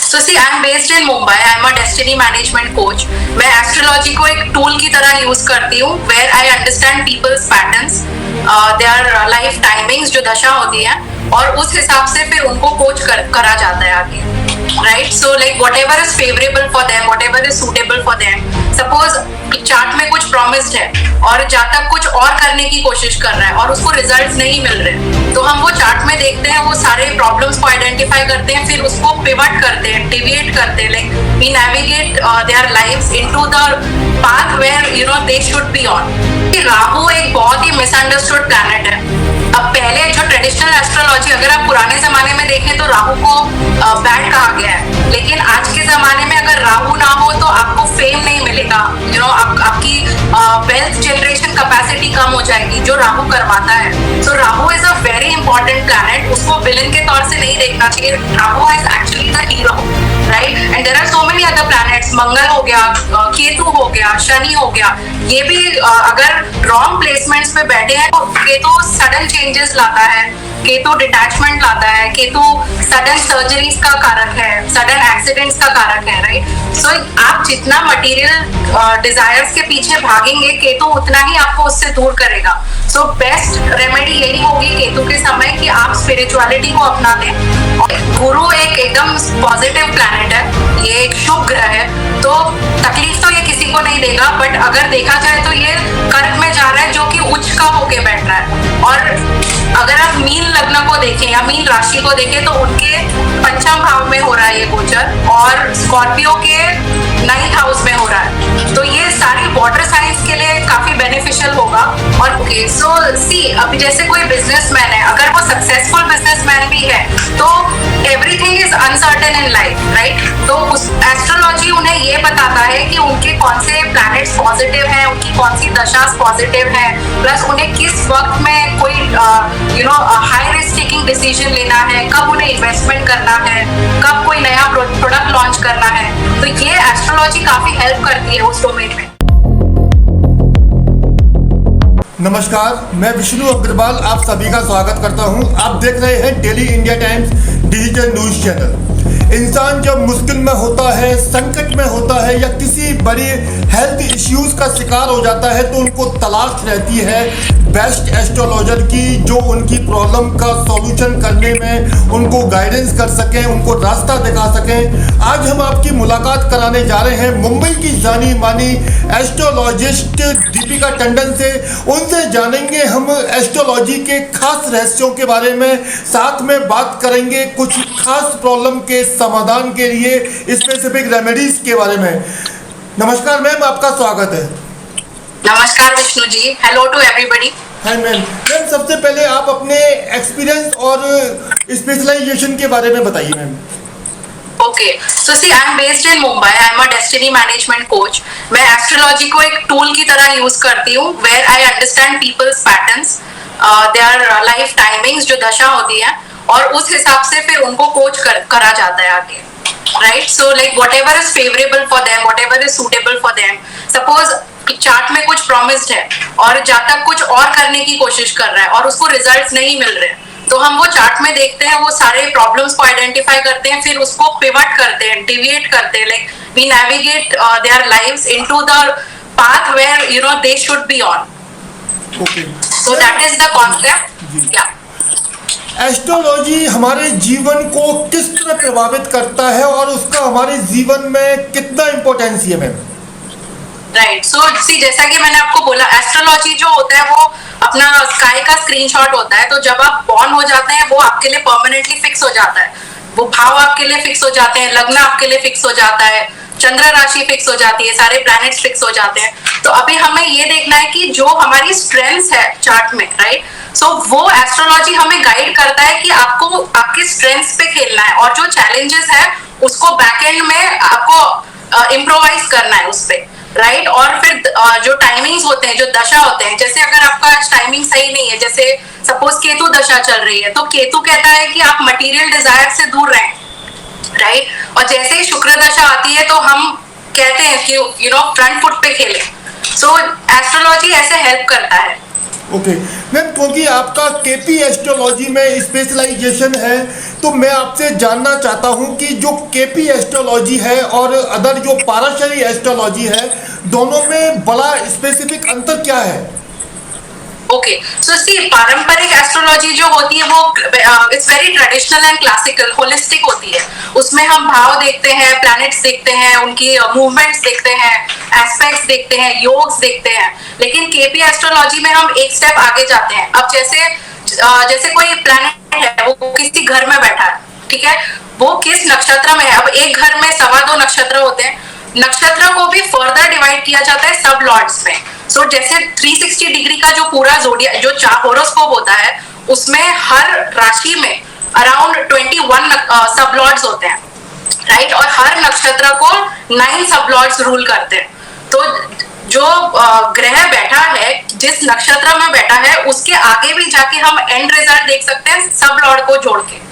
So see, I'm based in Mumbai. I'm a destiny management coach. मैं astrology को एक tool की तरह यूज करती हूँ, where I understand people's patterns, their life timings जो दशा होती है, और उस हिसाब से फिर उनको कोच करा जाता है आगे, right? So like whatever is favorable for them, whatever is suitable for them. Suppose chart में कुछ प्रॉमिस्ड है और जातक कुछ और करने की कोशिश कर रहा है और उसको रिजल्ट्स नहीं मिल रहे, तो हम वो चार्ट में देखते हैं, वो सारे प्रॉब्लम्स को आइडेंटिफाई करते हैं, फिर उसको पिवट करते हैं, डिविएट करते हैं, like we navigate their lives into the path where you know they should be on. Rahu एक बहुत ही मिसअंडरस्टूड प्लैनेट है। अब पहले जो ट्रेडिशनल एस्ट्रोलॉजी, अगर आप पुराने जमाने में देखें तो राहु को बैड कहा गया है, लेकिन आज के जमाने में अगर राहु ना हो तो आपको फेम नहीं मिलेगा, यू नो आपकी वेल्थ जनरेशन कैपेसिटी कम हो जाएगी, जो राहु करवाता है। So Rahu is a very important planet, उसको विलन के तौर से नहीं देखना चाहिए। Rahu is actually the hero, right? And there are so many other planets, Mangal हो गया, केतु हो गया, शनि हो गया, ये भी अगर रॉन्ग प्लेसमेंट्स पे बैठे हैं तो केतु सडन चेंजेस लाता है, केतु डिटैचमेंट लाता है, केतु सडन सर्जरीज का कारक है, सडन एक्सीडेंट्स का कारक है, राइट? सो आप जितना मटेरियल डिजायर्स के पीछे भागेंगे, केतु उतना ही आपको उससे दूर करेगा। सो बेस्ट रेमेडी यही होगी केतु के समय कि आप स्पिरिचुअलिटी को अपना लें। और गुरु एक एकदम पॉजिटिव प्लैनेट है, ये एक शुभ ग्रह है, तो तकलीफ तो ये किसी को नहीं देगा, बट अगर देखा जाए तो ये कर्क में जा रहा है जो कि उच्च का होके बैठ रहा है। और अगर आप मीन लग्न को देखें या मीन राशि को देखें तो उनके पंचम भाव में हो रहा है ये गोचर, और स्कॉर्पियो के 9th हाउस में हो रहा है, तो ये सारी वाटर साइंस के लिए काफी बेनिफिशियल होगा। और ओके, सो सी, अभी जैसे कोई बिजनेसमैन है, अगर वो सक्सेसफुल बिजनेसमैन भी है तो everything is uncertain in life, right? तो उस एस्ट्रोलॉजी उन्हें ये बताता है कि उनके कौन से प्लैनेट्स पॉजिटिव हैं, उनकी कौन सी दशा पॉजिटिव है, प्लस उन्हें किस वक्त में कोई हाई रिस्क टेकिंग डिसीजन लेना है, कब उन्हें इन्वेस्टमेंट करना है, कब कोई नया प्रोडक्ट लॉन्च करना है, तो ये एस्ट्रोलॉजी काफी हेल्प करती है उस डोमेन में। नमस्कार, मैं विष्णु अग्रवाल आप सभी का स्वागत करता हूं। आप देख रहे हैं daily India times digital news channel. इंसान जब मुश्किल में होता है, संकट में होता है या किसी बड़ी हेल्थ इश्यूज का शिकार हो जाता है तो उनको तलाश रहती है बेस्ट एस्ट्रोलॉजर की, जो उनकी प्रॉब्लम का सॉल्यूशन करने में उनको गाइडेंस कर सकें, उनको रास्ता दिखा सकें। आज हम आपकी मुलाकात कराने जा रहे हैं मुंबई की जानी मानी एस्ट्रोलॉजिस्ट दीपिका टंडन से। उनसे जानेंगे हम एस्ट्रोलॉजी के खास रहस्यों के बारे में, साथ में बात करेंगे कुछ खास प्रॉब्लम के समाधान के लिए स्पेसिफिक रेमेडीज के बारे में। नमस्कार मैम, आपका स्वागत है। नमस्कार Vishnu ji, hello to everybody. Hi ma'am. Ma'am, सबसे पहले आप अपने एक्सपीरियंस और स्पेशलाइजेशन के बारे में बताइए ma'am. Okay, so see, I am based in Mumbai, I am a destiny management coach. मैं एस्ट्रोलॉजी को एक टूल की तरह यूज करती हूँ, where I understand people's patterns, their life timings जो दशा होती है, और उस हिसाब से फिर उनको कोच करा जाता है आगे, right? So like whatever is favourable for them, whatever is suitable for them. Suppose chart में कुछ प्रॉमिस्ड है और जातक कुछ और करने की कोशिश कर रहा है और उसको रिजल्ट्स नहीं मिल रहे, तो हम वो चार्ट में देखते हैं, वो सारे प्रॉब्लम्स को आइडेंटिफाई करते हैं, फिर उसको पिवट करते हैं, डिविएट करते हैं, like we navigate their lives into the path where you know they should be on. Okay, so that is the concept. या एस्ट्रोलॉजी हमारे जीवन को किस तरह प्रभावित करता है और उसका हमारे जीवन में कितना इम्पोर्टेंस है मैम? राइट, सो सी, जैसा कि मैंने आपको बोला, एस्ट्रोलॉजी जो होता है वो अपना स्काई का स्क्रीनशॉट होता है, तो जब आप बॉर्न हो जाते हैं वो आपके लिए परमानेंटली फिक्स हो जाता है, वो भाव आपके लिए फिक्स हो जाते हैं, लग्न आपके लिए फिक्स हो जाता है, चंद्र राशि फिक्स हो जाती है, सारे प्लैनेट्स फिक्स हो जाते हैं। तो अभी हमें ये देखना है कि जो हमारी स्ट्रेंथ्स है चार्ट में, राइट? सो वो एस्ट्रोलॉजी हमें गाइड करता है कि आपको आपके स्ट्रेंथ्स पे खेलना है, और जो चैलेंजेस है उसको बैकएंड में आपको इम्प्रोवाइज करना है उस पे, राइट? और फिर जो टाइमिंग्स होते हैं, जो दशा होते हैं, जैसे अगर आपका टाइमिंग सही नहीं है, जैसे सपोज केतु दशा चल रही है, तो केतु कहता है कि आप मटेरियल डिजायर से दूर रहें, राइट? और जैसे ही शुक्र दशा आती है तो हम कहते हैं कि यू नो फ्रंट फुट पे खेलें। सो एस्ट्रोलॉजी ऐसे हेल्प करता है। ओके मैम, क्योंकि आपका केपी एस्ट्रोलॉजी में स्पेशलाइजेशन है, तो मैं आपसे जानना चाहता हूं कि जो केपी एस्ट्रोलॉजी है और अदर जो पाराशरी एस्ट्रोलॉजी है, दोनों में बड़ा स्पेसिफिक अंतर क्या है? ओके, सो सी पारंपरिक एस्ट्रोलॉजी जो होती है वो it's very traditional and classical, holistic होती है। उसमें हम भाव देखते हैं, प्लैनेट्स देखते हैं, उनकी मूवमेंट्स देखते हैं, एस्पेक्ट्स देखते हैं, योग्स देखते हैं। लेकिन केपी एस्ट्रोलॉजी में हम एक स्टेप आगे जाते हैं। अब जैसे कोई प्लैनेट है, वो किसी घर में बैठा है, ठीक है, वो किस नक्षत्र में है। अब एक घर में 2.25 नक्षत्र होते हैं, नक्षत्र को भी फर्दर डिवाइड किया जाता है सब लॉर्ड्स में। सो जैसे 360 डिग्री का जो पूरा जोडिया जो हॉरोस्कोप होता है, उसमें हर राशि में अराउंड 21 सब लॉर्ड्स होते हैं, राइट, और हर नक्षत्र को 9 सब लॉर्ड्स रूल करते हैं। तो जो ग्रह बैठा है, जिस नक्षत्र में बैठा है, उसके आगे भी जाके हम एंड रिजल्ट देख सकते हैं सब लॉर्ड को जोड़ के।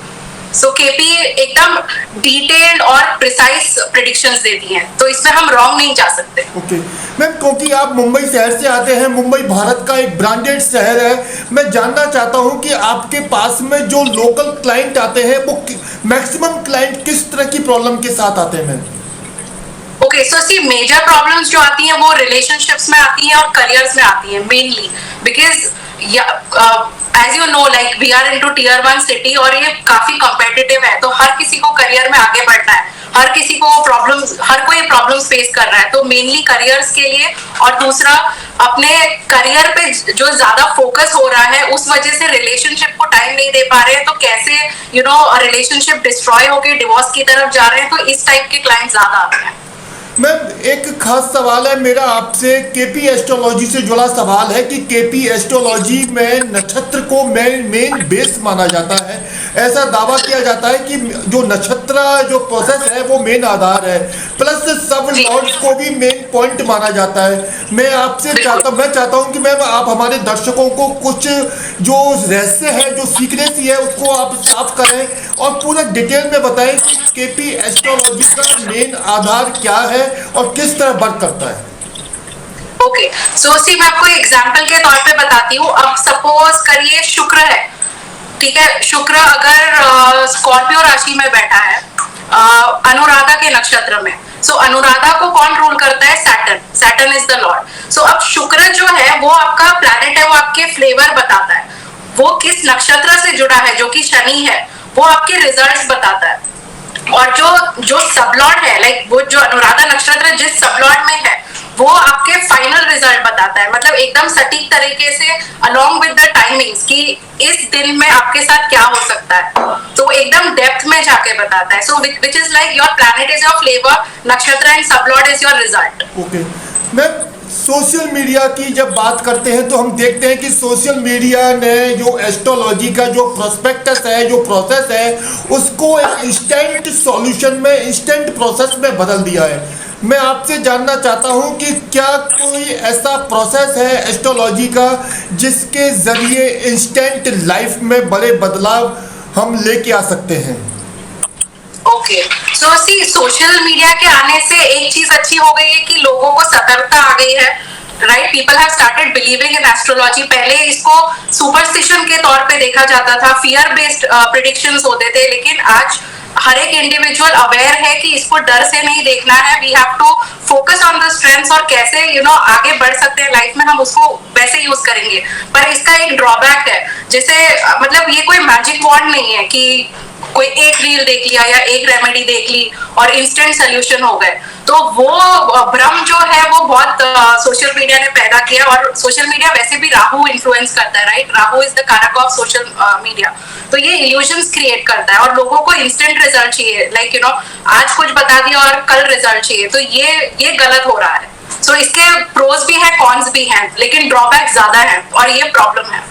सो केपी एकदम डिटेल्ड और प्रिसाइज प्रेडिक्शंस देती हैं, तो इसमें हम रॉन्ग नहीं जा सकते। ओके मैम, क्योंकि आप मुंबई शहर से आते हैं, मुंबई भारत का एक ब्रांडेड शहर है, मैं जानना चाहता हूं कि आपके पास में जो लोकल क्लाइंट आते हैं, वो मैक्सिमम क्लाइंट किस तरह की प्रॉब्लम के साथ आते हैं मैम? ओके, सो सी मेजर प्रॉब्लम्स जो आती हैं वो रिलेशनशिप्स में आती हैं और करियर्स में आती हैं mainly, because as you know like we are into tier 1 city और ये काफी कॉम्पिटिटिव है, तो हर किसी को करियर में आगे बढ़ना है, हर किसी को हर कोई प्रॉब्लम्स फेस कर रहा है। तो मेनली करियर्स के लिए, और दूसरा अपने करियर पे जो ज्यादा फोकस हो रहा है, उस वजह से रिलेशनशिप को टाइम नहीं दे पा रहे हैं, तो कैसे रिलेशनशिप डिस्ट्रॉय होके डिवोर्स की तरफ जा रहे हैं। तो इस टाइप के क्लाइंट ज्यादा आते हैं। मैम, एक खास सवाल है मेरा आपसे, केपी एस्ट्रोलॉजी से जुड़ा सवाल है कि केपी एस्ट्रोलॉजी में नक्षत्र को मेन बेस माना जाता है। ऐसा दावा किया जाता है कि जो नक्षत्र जो प्रोसेस है वो मेन आधार है, प्लस सब लॉर्ड्स को भी मेन पॉइंट माना जाता है। मैं चाहता हूं कि मैम आप हमारे दर्शकों को कुछ जो रहस्य है, जो सीक्रेसी है, उसको आप साफ करें और पूरा डिटेल में बताएं कि केपी एस्ट्रोलॉजी का मेन आधार क्या है और किस तरह वर्क करता है। ओके, सो सी मैं आपको एग्जांपल के तौर पे बताती हूँ। अब सपोज करिए शुक्र है, ठीक है, शुक्र अगर स्कॉर्पियो राशि में बैठा है, अनुराधा के नक्षत्र में, सो अनुराधा को कौन रूल करता है? Saturn is the lord. So अब शुक्र जो है वो आपका प्लैनेट है, वो आपके फ्लेवर बताता है, वो किस नक्षत्र से जुड़ा है, जो कि शनि है, वो आपके रिजल्ट्स बताता है। और जो सबलॉर्ड है, लाइक वो जो अनुराधा नक्षत्र जिस सबलॉर्ड में है, वो आपके फाइनल रिजल्ट बताता है, मतलब एकदम सटीक तरीके से अलोंग विद द टाइमिंग्स कि इस दिन में आपके साथ क्या हो सकता है, तो एकदम डेप्थ में जाके बताता है। So which is like your planet is your flavour, nakshatra and sublord is your result. Okay ma'am, social media की जब बात करते हैं तो हम देखते हैं कि सोशल मीडिया ने जो एस्ट्रोलॉजी का जो प्रोस्पेक्टस है, जो प्रोसेस है, उसको एक इंस्टेंट सॉल्यूशन में, इंस्टेंट प्रोसेस में बदल दिया है। मैं आपसे जानना चाहता हूं कि क्या कोई ऐसा प्रोसेस है एस्ट्रोलॉजी का जिसके जरिए इंस्टेंट लाइफ में बड़े बदलाव हम लेके आ सकते हैं? ओके, सो सी सोशल मीडिया के आने से एक चीज अच्छी हो गई है कि लोगों को सतर्कता आ गई है, right, people have started believing in astrology. पहले इसको सुपरस्टिशन के तौर पे देखा जाता था, फियर बेस्ड प्रेडिक्शंस होते थे, लेकिन आज हर एक इंडिविजुअल अवेयर है कि इसको डर से नहीं देखना है, we have to focus on the strengths और कैसे आगे बढ़ सकते हैं लाइफ में, हम उसको वैसे यूज करेंगे। पर इसका एक ड्रॉबैक है, जैसे मतलब ये कोई मैजिक वॉन्ड नहीं है कि कोई एक रील देख लिया या एक रेमेडी देख ली और इंस्टेंट सोल्यूशन हो गए। तो वो भ्रम जो है वो बहुत सोशल मीडिया ने पैदा किया, और सोशल मीडिया वैसे भी राहु इन्फ्लुएंस करता है, राइट, राहु इज द कारक ऑफ सोशल मीडिया। तो ये इल्यूजन्स क्रिएट करता है और लोगों को इंस्टेंट रिजल्ट चाहिए, लाइक आज कुछ बता दिया और कल रिजल्ट चाहिए, तो ये गलत हो रहा है। सो इसके प्रोज भी हैं, कॉन्स भी हैं, लेकिन ड्रॉबैक ज्यादा है और ये प्रॉब्लम है।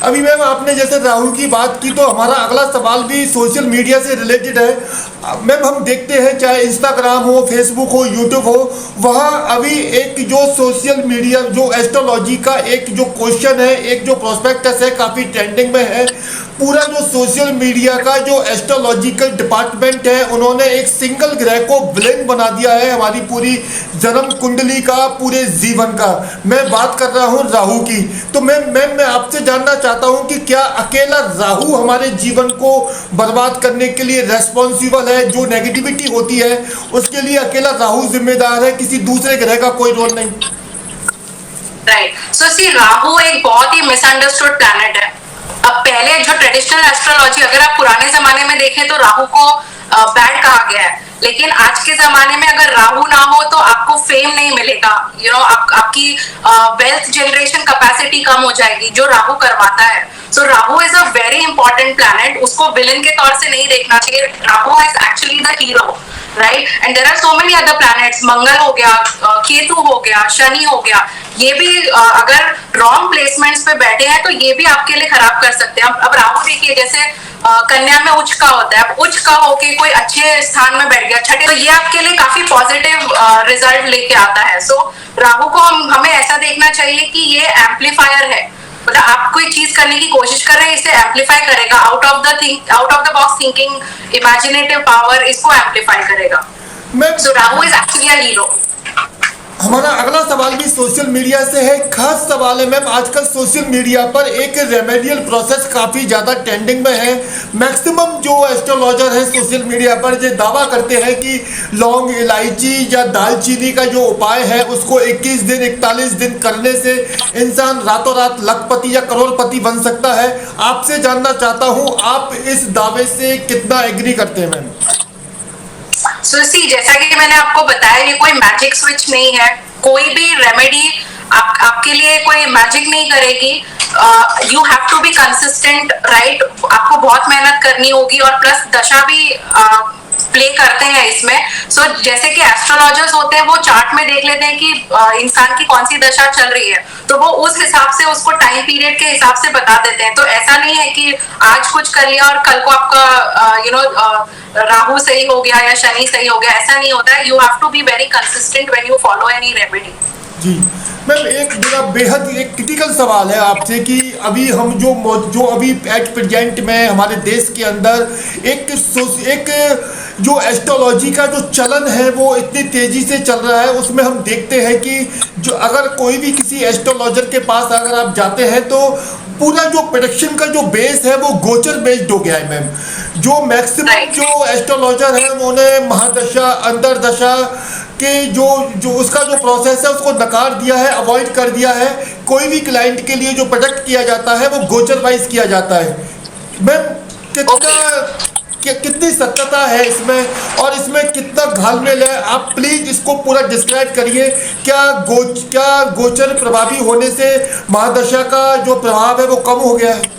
अभी मैम आपने जैसे राहु की बात की, तो हमारा अगला सवाल भी सोशल मीडिया से रिलेटेड है। मैम हम देखते हैं चाहे इंस्टाग्राम हो, फेसबुक हो, यूट्यूब हो, वहाँ अभी एक जो सोशल मीडिया जो एस्ट्रोलॉजी का एक जो क्वेश्चन है, एक जो प्रोस्पेक्टस है, काफ़ी ट्रेंडिंग में है। पूरा जो सोशल मीडिया का जो एस्ट्रोलॉजिकल डिपार्टमेंट है उन्होंने एक सिंगल ग्रह को विलेन बना दिया है हमारी पूरी जन्म कुंडली का, पूरे जीवन का। मैं बात कर रहा हूँ राहु की। तो मैं आपसे जानना चाहता हूँ कि क्या अकेला राहु हमारे जीवन को बर्बाद करने के लिए रेस्पॉन्सिबल है? जो नेगेटिविटी होती है उसके लिए अकेला राहु जिम्मेदार है, किसी दूसरे ग्रह का कोई रोल नहीं? राइट, सो सी राहु एक बहुत ही मिसअंडरस्टूड प्लैनेट है। अब पहले जो ट्रेडिशनल एस्ट्रोलॉजी, अगर आप पुराने जमाने में देखें तो राहु को बैड कहा गया है, लेकिन आज के जमाने में अगर राहु ना हो तो आपको फेम नहीं मिलेगा, आपकी वेल्थ जनरेशन कैपेसिटी कम हो जाएगी, जो राहु करवाता है। So Rahu is a very important planet, उसको विलन के तौर से नहीं देखना चाहिए। Rahu is actually the hero, right? And there are so many other planets, Mangal हो गया, केतु हो गया, शनि हो गया, ये भी अगर रॉन्ग प्लेसमेंट्स पे बैठे हैं तो ये भी आपके लिए खराब कर सकते हैं। अब राहु देखिए, जैसे कन्या में उच्च का होता है, अब उच्च का होके कोई अच्छे स्थान में बैठ गया छठे, तो ये आपके लिए काफी पॉजिटिव रिजल्ट लेके आता है। सो राहु को हमें ऐसा देखना चाहिए कि ये एम्पलीफायर है, मतलब आप कोई चीज करने की कोशिश कर रहे हैं, इसे एम्पलीफाई करेगा, out of the box thinking, imaginative power, इसको एम्पलीफाई करेगा। So Rahu is actually a hero. हमारा अगला सवाल भी सोशल मीडिया से है, खास सवाल है मैम। आजकल सोशल मीडिया पर एक रेमेडियल प्रोसेस काफ़ी ज़्यादा ट्रेंडिंग में है। मैक्सिमम जो एस्ट्रोलॉजर हैं सोशल मीडिया पर ये दावा करते हैं कि लौंग, इलायची या दालचीनी का जो उपाय है उसको 21 दिन 41 दिन करने से इंसान रातों रात लखपति या करोड़पति बन सकता है। आपसे जानना चाहता हूँ, आप इस दावे से कितना एग्री करते हैं मैम? जैसा कि मैंने आपको बताया, ये कोई मैजिक स्विच नहीं है, कोई भी रेमेडी आपके लिए कोई मैजिक नहीं करेगी। You have to be consistent, right? आपको बहुत मेहनत करनी होगी, और प्लस दशा भी प्ले करते हैं इसमें। सो जैसे कि एस्ट्रोलॉजर्स होते हैं, वो चार्ट में देख लेते हैं कि इंसान की कौन सी दशा चल रही है, तो वो उस हिसाब से उसको टाइम पीरियड के हिसाब से बता देते हैं। तो ऐसा नहीं है कि आज कुछ कर लिया और कल को आपका राहु सही हो गया या शनि सही हो गया, ऐसा नहीं होता है। You have to be very consistent when you follow any remedy. जी मैम, एक मेरा बेहद एक क्रिटिकल सवाल है आपसे कि अभी हम जो अभी एट प्रेजेंट में हमारे देश के अंदर एक जो एस्ट्रोलॉजी का जो चलन है वो इतनी तेज़ी से चल रहा है, उसमें हम देखते हैं कि जो अगर कोई भी किसी एस्ट्रोलॉजर के पास अगर आप जाते हैं तो पूरा जो प्रेडिक्शन का जो बेस है वो गोचर बेस्ड हो गया है मैम। जो मैक्सिमम जो एस्ट्रोलॉजर है उन्होंने महादशा, अंतरदशा के जो उसका जो प्रोसेस है उसको नकार दिया है, अवॉइड कर दिया है। कोई भी क्लाइंट के लिए जो प्रोडक्ट किया जाता है वो गोचर वाइज किया जाता है। मैम कितनी सत्यता है इसमें, और इसमें कितना घालमेल है? आप प्लीज इसको पूरा डिस्क्राइब करिए। क्या गोचर प्रभावी होने से महादशा का जो प्रभाव है वो कम हो गया है?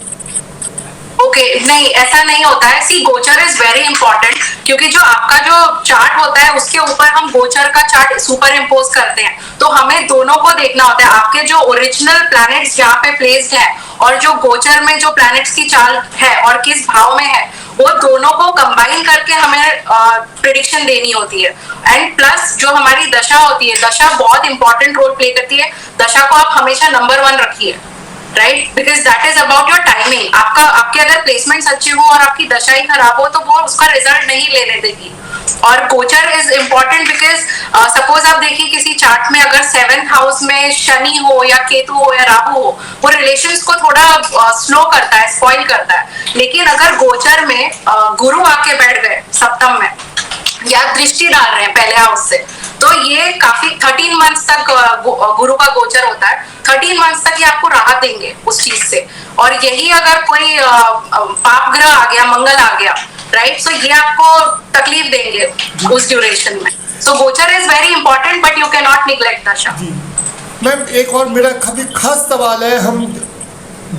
नहीं, ऐसा नहीं होता है। सी, गोचर इज वेरी इंपॉर्टेंट, क्योंकि जो आपका जो चार्ट होता है उसके ऊपर हम गोचर का चार्ट सुपर इम्पोज करते हैं, तो हमें दोनों को देखना होता है। आपके जो ओरिजिनल प्लैनेट्स जहाँ पे प्लेस्ड है और जो गोचर में जो प्लैनेट्स की चाल है और किस भाव में है, वो दोनों को कंबाइन करके हमें प्रेडिक्शन देनी होती है। एंड प्लस जो हमारी दशा होती है, दशा बहुत इंपॉर्टेंट रोल प्ले करती है। दशा को आप हमेशा नंबर 1 रखिए, right? Because that is about your timing. आपके अगर प्लेसमेंट्स अच्छे हो और आपकी दशा ही खराब हो तो वो उसका रिजल्ट नहीं लेने देगी। और गोचर इज इंपॉर्टेंट बिकॉज सपोज आप देखिए किसी चार्ट में अगर 7th हाउस में शनि हो या केतु हो या राहु हो, वो रिलेशंस को थोड़ा स्लो करता है, स्पॉइल करता है। लेकिन अगर गोचर में गुरु आके बैठ गए सप्तम में या दृष्टि डाल रहे हैं पहले हाउस से, तो ये काफी 13 मंथ्स तक गुरु का गोचर होता है। 13 मंथ्स तक ये आपको राहत देंगे उस चीज से। और यही अगर कोई पाप ग्रह आ गया, मंगल आ गया, राइट, सो ये आपको तकलीफ देंगे उस ड्यूरेशन में। सो गोचर is very important, but you can not neglect दशा। मैम, एक और मेरा काफी खास सवाल है। हम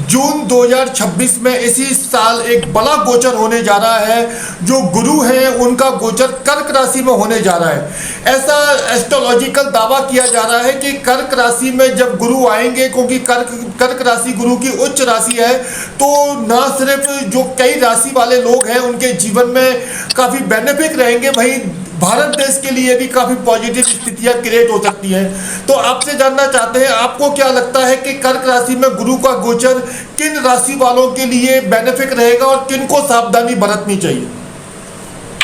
जून 2026 में इसी साल एक बड़ा गोचर होने जा रहा है। जो गुरु हैं उनका गोचर कर्क राशि में होने जा रहा है। ऐसा एस्ट्रोलॉजिकल दावा किया जा रहा है कि कर्क राशि में जब गुरु आएंगे, क्योंकि कर्क राशि गुरु की उच्च राशि है, तो ना सिर्फ जो कई राशि वाले लोग हैं उनके जीवन में काफ़ी बेनिफिट रहेंगे, वहीं भारत देश के लिए भी काफी पॉजिटिव स्थितियां क्रिएट हो सकती हैं। तो आपसे जानना चाहते हैं, आपको क्या लगता है कि कर्क राशि में गुरु का गोचर किन राशि वालों के लिए बेनिफिक रहेगा और किन को सावधानी बरतनी चाहिए?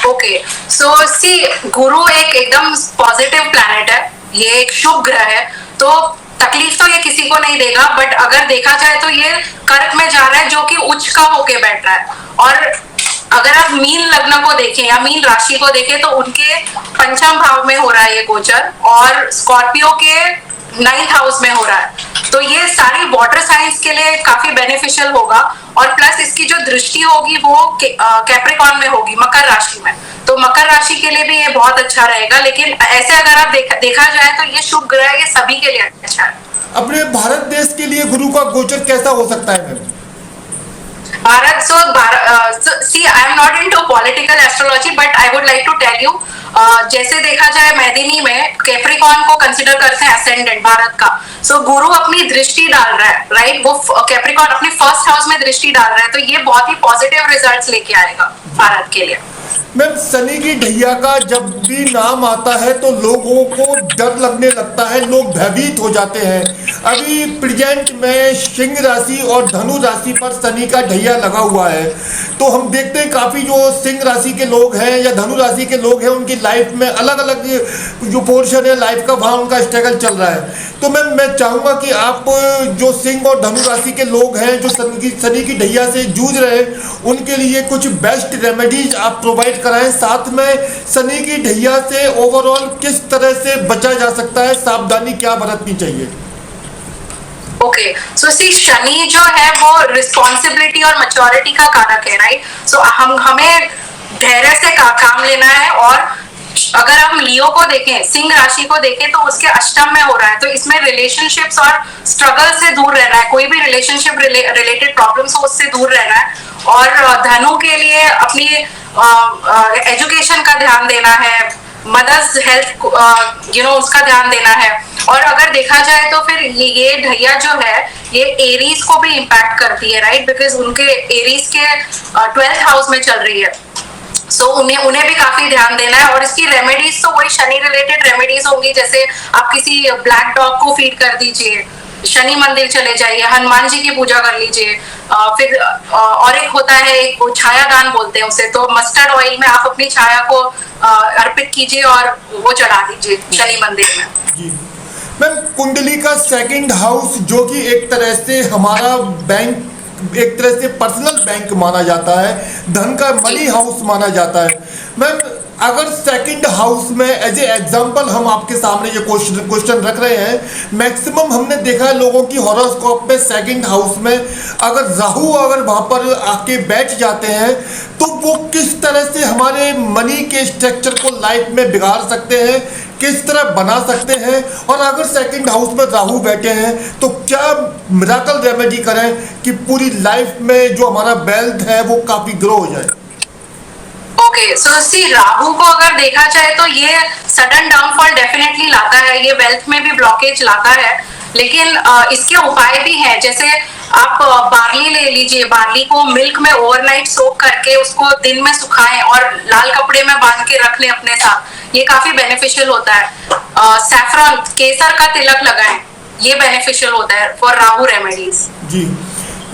ओके, सो सी, गुरु एक एकदम पॉजिटिव प्लैनेट है, ये एक शुभ ग्रह है, तो तकलीफ तो ये किसी को नहीं देगा। बट अगर देखा जाए तो ये कर्क में जा रहा है जो कि उच्च का होके बैठ रहा है। और अगर आप मीन लग्न को देखें या मीन राशि को देखें तो उनके पंचम भाव में हो रहा है ये गोचर, और स्कॉर्पियो के 9th हाउस में हो रहा है। तो ये सारी वाटर साइंस के लिए काफी बेनिफिशियल होगा। और प्लस इसकी जो दृष्टि होगी वो कैप्रिकॉर्न में होगी, मकर राशि में। तो मकर राशि के लिए भी ये बहुत अच्छा रहेगा। लेकिन ऐसे अगर आप देखा जाए तो ये शुभ ग्रह ये सभी के लिए अच्छा है। अपने भारत देश के लिए गुरु का गोचर कैसा हो सकता है ma'am? Bharat, see, I am not into political astrology, but I would like to tell you, जैसे देखा जाए मेदिनी में कैप्रिकॉर्न को कंसिडर करते हैं असेंडेंट भारत का। सो गुरु अपनी दृष्टि डाल रहा है, राइट? वो कैप्रिकॉर्न अपनी फर्स्ट हाउस में दृष्टि डाल रहा है, तो ये बहुत ही पॉजिटिव रिजल्ट्स लेके आएगा भारत के लिए। मैम, शनि की ढैया का जब भी नाम आता है तो लोगों को डर लगने लगता है, लोग भयभीत हो जाते हैं। अभी प्रेजेंट में सिंह राशि और धनु राशि पर शनि का ढैया लगा हुआ है, तो हम देखते हैं काफ़ी जो सिंह राशि के लोग हैं या धनु राशि के लोग हैं उनकी लाइफ में अलग अलग जो पोर्शन है लाइफ का, वहाँ उनका स्ट्रगल चल रहा है। तो मैम, मैं चाहूँगा कि आप जो सिंह और धनु राशि के लोग हैं जो शनि की ढैया से जूझ रहे हैं उनके लिए कुछ बेस्ट रेमेडीज आप प्रोवाइड कराएं। साथ में शनि की ढैया से ओवरऑल किस तरह से बचा जा सकता है, सावधानी क्या बरतनी चाहिए? ओके, सो सी, शनि जो है वो रिस्पॉन्सिबिलिटी और मैच्योरिटी का कारक है, राइट? सो हमें धैर्य से काम लेना है। और अगर हम लियो को देखें, सिंह राशि को देखें, तो उसके अष्टम में हो रहा है, तो इसमें रिलेशनशिप्स और स्ट्रगल से दूर रहना है। कोई भी रिलेशनशिप रिलेटेड प्रॉब्लम्स हो उससे दूर रहना है। और धनु के लिए अपनी एजुकेशन का ध्यान देना है, मदर्स हेल्थ उसका ध्यान देना है। और अगर देखा जाए तो फिर ये ढैया जो है ये एरीज को भी इम्पैक्ट करती है, राइट? बिकॉज उनके एरीज के 12th हाउस में चल रही है। सो उन्हें भी काफी ध्यान देना है। और इसकी रेमेडीज तो वही शनि रिलेटेड रेमेडीज होंगी, जैसे आप किसी ब्लैक डॉग को फीड कर दीजिए, शनि मंदिर चले जाइए, हनुमान जी की पूजा कर लीजिए। फिर और एक होता है, एक छाया दान बोलते हैं उसे, तो मस्टर्ड ऑयल में आप अपनी छाया को अर्पित कीजिए और वो चढ़ा दीजिए शनि मंदिर में। जी मैम, कुंडली का 2nd हाउस जो कि एक तरह से हमारा बैंक, एक तरह से पर्सनल बैंक माना जाता है, धन का मनी हाउस माना जाता है। मैम, अगर 2nd हाउस में एज ए एग्जाम्पल हम आपके सामने ये क्वेश्चन रख रहे हैं, मैक्सिमम हमने देखा है लोगों की हॉरोस्कोप में 2nd हाउस में अगर राहु अगर वहाँ पर आके बैठ जाते हैं तो वो किस तरह से हमारे मनी के स्ट्रक्चर को लाइफ में बिगाड़ सकते हैं, किस तरह बना सकते हैं। और अगर 2nd हाउस में राहु बैठे हैं तो क्या मिराकल रेमेडी करें कि पूरी लाइफ में जो हमारा वेल्थ है वो काफ़ी ग्रो हो जाए? ओके, सो सी, राहु को अगर देखा जाए तो ये सडन डाउनफॉल डेफिनेटली लाता है, ये वेल्थ में भी ब्लॉकेज लाता है। लेकिन इसके उपाय भी हैं, जैसे आप बार्ली ले लीजिए, बार्ली को मिल्क में ओवरनाइट सोक करके उसको दिन में सुखाएं और लाल कपड़े में बांध के रख लें अपने साथ, ये काफी बेनिफिशियल होता है। सैफरन, केसर का तिलक लगाएं, ये बेनिफिशियल होता है फॉर राहु रेमेडीज। जी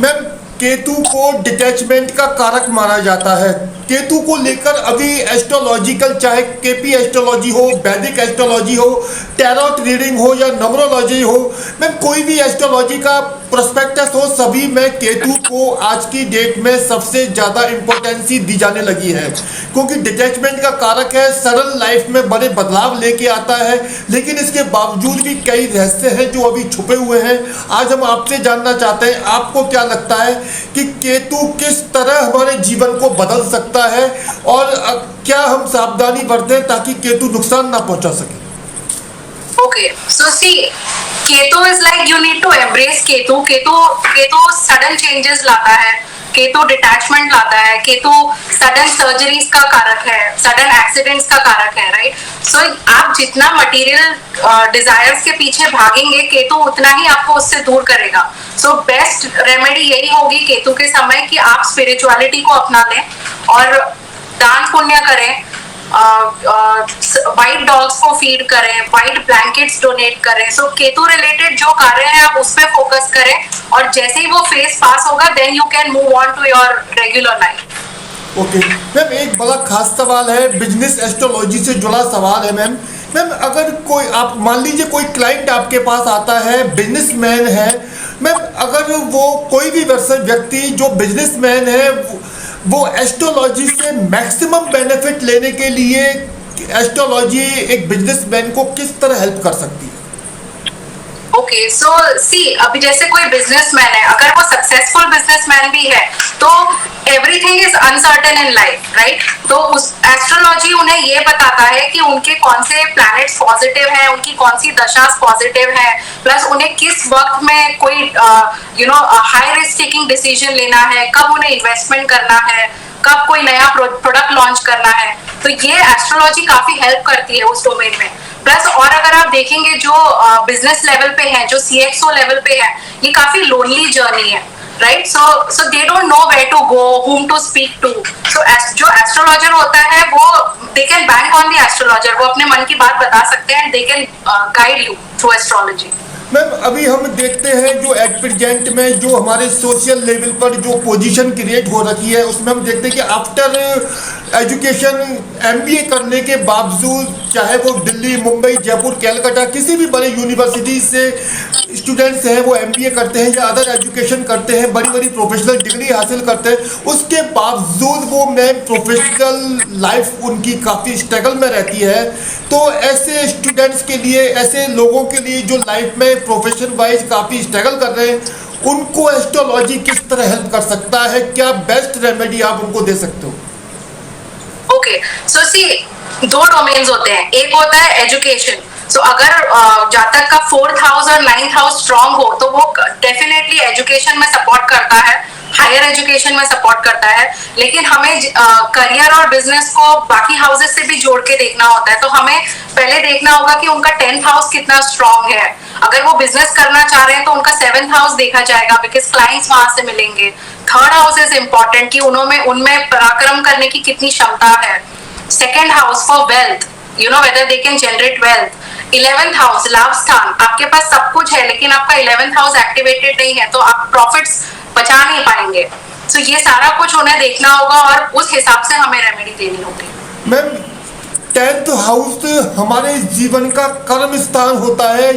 मैम, केतु को डिटैचमेंट का कारक माना जाता है। केतु को लेकर अभी एस्ट्रोलॉजिकल, चाहे केपी एस्ट्रोलॉजी हो, वैदिक एस्ट्रोलॉजी हो, टैरोट रीडिंग हो या न्यूमरोलॉजी हो, मैम कोई भी एस्ट्रोलॉजी का प्रोस्पेक्टस हो, सभी में केतु को आज की डेट में सबसे ज़्यादा इम्पोर्टेंसी दी जाने लगी है, क्योंकि डिटैचमेंट का कारक है, सरल लाइफ में बड़े बदलाव लेके आता है। लेकिन इसके बावजूद भी कई रहस्य हैं जो अभी छुपे हुए हैं। आज हम आपसे जानना चाहते हैं, आपको क्या लगता है कि केतु किस तरह हमारे जीवन को बदल सकता है और क्या हम सावधानी बरतें ताकि केतु नुकसान ना पहुंचा सके? Okay, so see, Ketu is like you need to embrace Ketu. Ketu sudden changes लाता है, केतु डिटैचमेंट लाता है, केतु सडन सर्जरीज का कारक है, सडन एक्सीडेंट्स का कारक है, राइट? सो आप जितना मटेरियल डिजायर्स के पीछे भागेंगे, केतु उतना ही आपको उससे दूर करेगा। सो बेस्ट रेमेडी यही होगी केतु के समय कि आप स्पिरिचुअलिटी को अपना लें और दान पुण्य करें, वाइट डॉग्स को फीड करें, वाइट ब्लैंकेट्स डोनेट करें। सो केतु रिलेटेड जो कार्य है आप उस पर फोकस करें, और जैसे ही वो फेज पास होगा then you can move on to your regular life. Okay ma'am, एक बड़ा खास सवाल है, बिजनेस एस्ट्रोलॉजी से जुड़ा सवाल है मैम। मैम अगर कोई, आप मान लीजिए कोई क्लाइंट आपके पास आता है, बिजनेसमैन है मैम, अगर वो कोई भी व्यक्ति जो बिजनेसमैन है वो एस्ट्रोलॉजी से मैक्सिमम बेनिफिट लेने के लिए एस्ट्रोलॉजी एक बिजनेसमैन को किस तरह हेल्प कर सकती है? ओके, सो सी, अभी जैसे कोई बिजनेसमैन है, अगर वो सक्सेसफुल बिजनेसमैन भी है तो everything is uncertain in life, right? तो उस एस्ट्रोलॉजी उन्हें ये बताता है कि उनके कौन से प्लैनेट्स पॉजिटिव हैं, उनकी कौन सी दशा पॉजिटिव है, प्लस उन्हें किस वक्त में कोई हाई रिस्क टेकिंग डिसीजन लेना है, कब उन्हें इन्वेस्टमेंट करना है, कब कोई नया प्रोडक्ट लॉन्च करना है। तो ये एस्ट्रोलॉजी काफी हेल्प करती है उस डोमेन में। प्लस और अगर आप देखेंगे जो बिजनेस लेवल पे है, जो CXO लेवल पे है, ये काफी लोनली जर्नी है, right? So they don't know where to go, whom to speak to। So जो एस्ट्रोलॉजर होता है वो they can bank on the astrologer, वो अपने मन की बात बता सकते हैं, they can guide you through astrology. Ma'am अभी हम देखते हैं जो एट प्रेजेंट में जो हमारे सोशल लेवल पर जो पोजीशन क्रिएट हो रखी है, उसमें हम देखते हैं कि आफ्टर एजुकेशन MBA करने के बावजूद, चाहे वो दिल्ली, मुंबई, जयपुर, कलकत्ता, किसी भी बड़े यूनिवर्सिटी से स्टूडेंट्स हैं वो MBA करते हैं या अदर एजुकेशन करते हैं, बड़ी बड़ी प्रोफेशनल डिग्री हासिल करते हैं, उसके बावजूद वो मैम प्रोफेशनल लाइफ उनकी काफ़ी स्ट्रगल में रहती है। तो ऐसे स्टूडेंट्स के लिए, ऐसे लोगों के लिए जो लाइफ में प्रोफेशन वाइज काफ़ी स्ट्रगल कर रहे हैं, उनको एस्ट्रोलॉजी किस तरह हेल्प कर सकता है? क्या बेस्ट रेमेडी आप उनको दे सकते हो? ओके, सो सी, दो डोमेन्स होते हैं। एक होता है एजुकेशन। सो अगर जातक का 4th हाउस और 9th हाउस स्ट्रांग हो तो वो डेफिनेटली एजुकेशन में सपोर्ट करता है, हायर एजुकेशन में सपोर्ट करता है। लेकिन हमें करियर और बिजनेस को बाकी हाउसेस से भी जोड़ के देखना होता है। तो हमें पहले देखना होगा कि उनका 10th हाउस कितना स्ट्रांग है। अगर वो बिजनेस करना चाह रहे हैं तो उनका 7th हाउस देखा जाएगा, बिकॉज क्लाइंट्स वहां से मिलेंगे। 3rd हाउस इज इंपॉर्टेंट कि उनमें पराक्रम करने की कितनी क्षमता है। 2nd house for wealth, whether they can generate wealth। 11th house लाभ स्थान, आपके पास सब कुछ है लेकिन आपका 11th हाउस एक्टिवेटेड नहीं है तो आप प्रॉफिट्स बचा नहीं पाएंगे। तो ये सारा कुछ उन्हें देखना होगा और उस हिसाब से हमें रेमेडी देनी होगी। मैम 10th हाउस हमारे जीवन का कर्म स्थान होता है,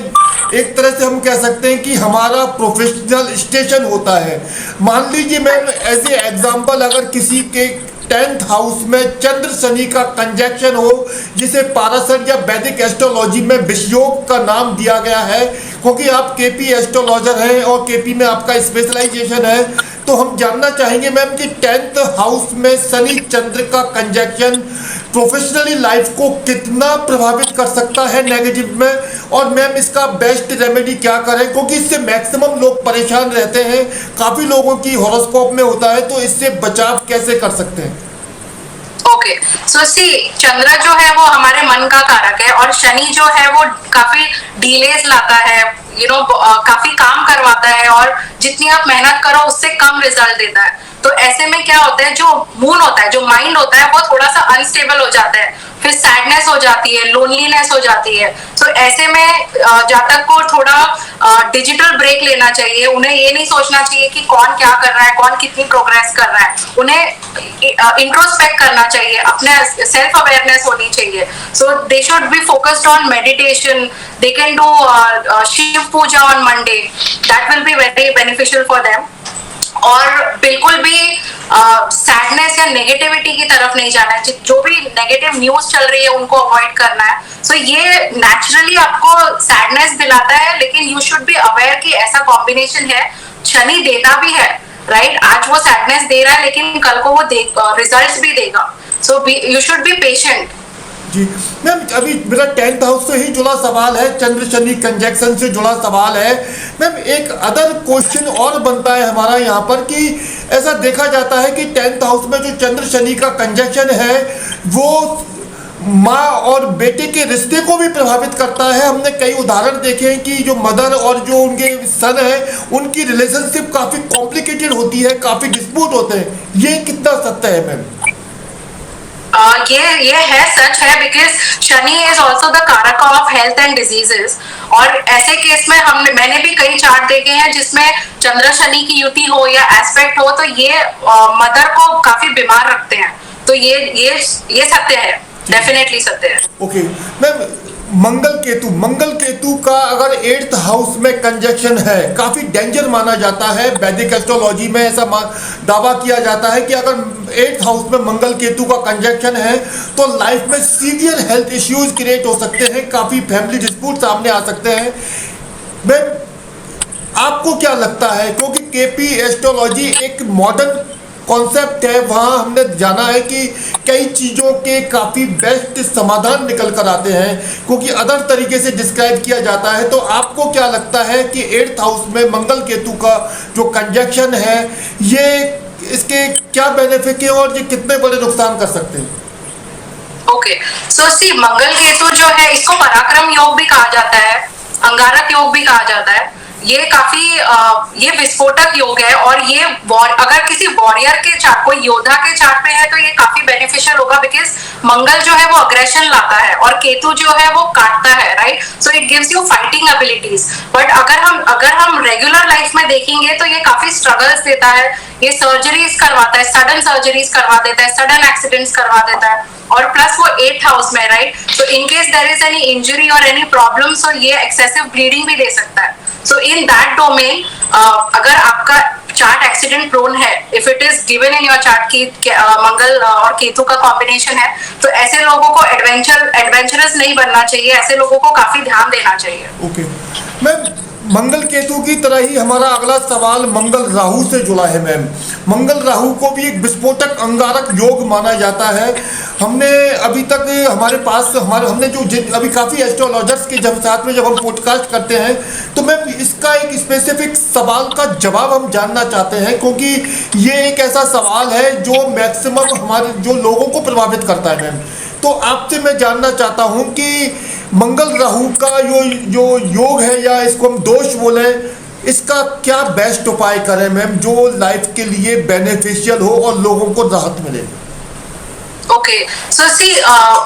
एक तरह से हम कह सकते हैं कि हमारा प्रोफेशनल स्टेशन होता है। मान लीजिए मैम एज ए एग्जाम्पल, अगर किसी के 10th हाउस में चंद्र शनि का कंजक्शन हो, जिसे पाराशर या वैदिक एस्ट्रोलॉजी में विषयोग का नाम दिया गया है, क्योंकि आप KP एस्ट्रोलॉजर हैं और KP में आपका स्पेशलाइजेशन है, तो हम जानना चाहेंगे मैम कि 10th हाउस में शनि चंद्र का कंजक्शन प्रोफेशनली लाइफ को कितना प्रभावित कर सकता है नेगेटिव में, और मैम इसका बेस्ट रेमेडी क्या करें? क्योंकि इससे मैक्सिमम लोग परेशान रहते हैं, काफ़ी लोगों की हॉरोस्कोप में होता है, तो इससे बचाव कैसे कर सकते हैं? ओके, सो सी, चंद्र जो है वो हमारे मन का कारक है और शनि जो है वो काफी डिलेज लाता है, काफी काम करवाता है और जितनी आप मेहनत करो उससे कम रिजल्ट देता है। तो ऐसे में क्या होता है, जो मून होता है, जो माइंड होता है, वो थोड़ा सा अनस्टेबल हो जाता है, फिर सैडनेस हो जाती है, लोनलीनेस हो जाती है। तो ऐसे में जातक को थोड़ा डिजिटल ब्रेक लेना चाहिए। उन्हें ये नहीं सोचना चाहिए कि कौन क्या कर रहा है, कौन कितनी प्रोग्रेस कर रहा है। उन्हें इंट्रोस्पेक्ट करना चाहिए, अपने सेल्फ अवेयरनेस होनी चाहिए। So they should be focused on meditation, they can do Shiv puja on Monday, that will be very beneficial for them. और बिल्कुल भी सैडनेस या नेगेटिविटी की तरफ नहीं जाना है। जो भी नेगेटिव न्यूज चल रही है उनको अवॉइड करना है। सो ये नेचुरली आपको सैडनेस दिलाता है, लेकिन यू शुड बी अवेयर कि ऐसा कॉम्बिनेशन है, शनि देता भी है, राइट? आज वो सैडनेस दे रहा है लेकिन कल को वो रिजल्ट्स भी देगा। So you should be patient. जी मैम, अभी मेरा 10th हाउस से ही जुड़ा सवाल है, चंद्र शनि कंजक्शन से जुड़ा सवाल है मैम। एक अदर क्वेश्चन और बनता है हमारा यहाँ पर कि ऐसा देखा जाता है कि 10th हाउस में जो चंद्र शनि का कंजक्शन है वो माँ और बेटे के रिश्ते को भी प्रभावित करता है। हमने कई उदाहरण देखे हैं कि जो मदर और जो उनके सन है उनकी रिलेशनशिप काफ़ी कॉम्प्लिकेटेड होती है, काफ़ी डिस्प्यूट होते हैं। ये कितना सत्य है मैम? ये है सच है, because Shani is also the कारक ऑफ हेल्थ एंड डिजीजेस। और ऐसे केस में मैंने भी कई चार्ट देखे हैं जिसमें चंद्र शनि की युति हो या एस्पेक्ट हो, तो ये मदर को काफी बीमार रखते हैं। तो ये सत्य है, डेफिनेटली सत्य है। ओके मैम, मंगल केतु का अगर 8th हाउस में कंजक्शन है, काफी डेंजर माना जाता है। वैदिक एस्ट्रोलॉजी में ऐसा दावा किया जाता है कि अगर 8th हाउस में मंगल केतु का कंजक्शन है तो लाइफ में सीवियर हेल्थ इश्यूज क्रिएट हो सकते हैं, काफी फैमिली डिस्प्यूट सामने आ सकते हैं। मैम, आपको क्या लगता है, क्योंकि केपी एस्ट्रोलॉजी एक मॉडर्न कॉन्सेप्ट है, वहाँ हमने जाना है कि कई चीज़ों के काफ़ी बेस्ट समाधान निकल कर आते हैं, क्योंकि अदर तरीके से डिस्क्राइब किया जाता है। तो आपको क्या लगता है कि 8th हाउस में मंगल केतु का जो कंजक्शन है, ये इसके क्या बेनिफिट है और ये कितने बड़े नुकसान कर सकते हैं? ओके, सो सी, मंगल केतु जो है इसको पराक्रम योग भी कहा जाता है, अंगारक योग भी कहा जाता है। ये काफी ये विस्फोटक योग है, और ये अगर किसी वॉरियर के चार्ट, कोई योद्धा के चार्ट में है तो ये काफी बेनिफिशियल होगा, बिकॉज मंगल जो है वो अग्रेशन लाता है और केतु जो है वो काटता है, right. So it gives you fighting abilities. But अगर हम रेगुलर लाइफ में देखेंगे तो ये काफी स्ट्रगल्स देता है। ये सर्जरीज करवाता है, सडन सर्जरीज करवा देता है, सडन एक्सीडेंट्स करवा देता है, और प्लस वो 8th हाउस में, right. So in case there is any injury और एनी प्रॉब्लम, सो ये एक्सेसिव ब्लीडिंग भी दे सकता है। सो इन दैट डोमेन, अगर आपका चार्ट एक्सीडेंट प्रोन है, if it is given in your chart की मंगल और केतु का कॉम्बिनेशन है, तो ऐसे लोगों को एडवेंचरस नहीं बनना चाहिए, ऐसे लोगों को काफी ध्यान देना चाहिए। ओके मैम, मंगल केतु की तरह ही हमारा अगला सवाल मंगल राहु से जुड़ा है। मैम, मंगल राहु को भी एक विस्फोटक अंगारक योग माना जाता है। हमने अभी तक हमने जो अभी काफ़ी एस्ट्रोलॉजर्स के साथ में जब हम पॉडकास्ट करते हैं, तो मैम इसका एक स्पेसिफिक सवाल का जवाब हम जानना चाहते हैं, क्योंकि ये एक ऐसा सवाल है जो मैक्सिमम हमारे जो लोगों को प्रभावित करता है। मैम, तो आपसे मैं जानना चाहता हूं कि मंगल राहु का जो योग है, या इसको हम दोष बोले, इसका क्या बेस्ट उपाय करें मैम, जो लाइफ के लिए बेनिफिशियल हो और लोगों को राहत मिले? Okay, so see,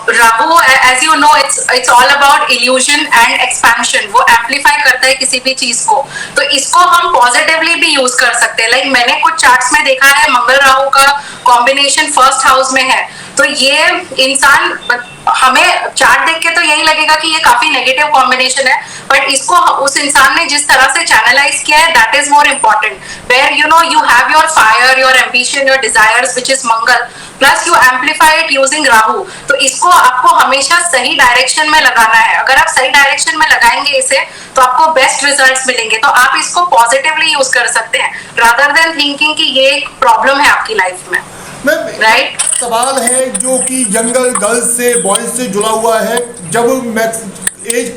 Rahu, as you know, it's all about illusion and expansion. वो amplify करता है किसी भी चीज को, तो इसको हम पॉजिटिवली भी यूज कर सकते हैं। लाइक मैंने कुछ चार्ट्स में देखा है, मंगल राहु का कॉम्बिनेशन 1st हाउस में है, तो ये इंसान, हमें चार्ट देख के तो यही लगेगा कि ये काफी नेगेटिव कॉम्बिनेशन है, बट इसको उस इंसान ने जिस तरह से चैनलाइज किया है, that is more important. Where you have your fire, your ambition, your desires, which is Mangal, plus you amplify it using Rahu. तो इसको आपको हमेशा सही डायरेक्शन में लगाना है। अगर आप सही डायरेक्शन में लगाएंगे इसे, तो आपको बेस्ट रिजल्ट्स मिलेंगे। तो आप इसको पॉजिटिवली यूज कर सकते हैं, रादर देन थिंकिंग कि ये एक प्रॉब्लम है आपकी लाइफ में। राइट, सवाल है जो कि यंगर गर्ल्स से बॉयज से जुड़ा हुआ है। जब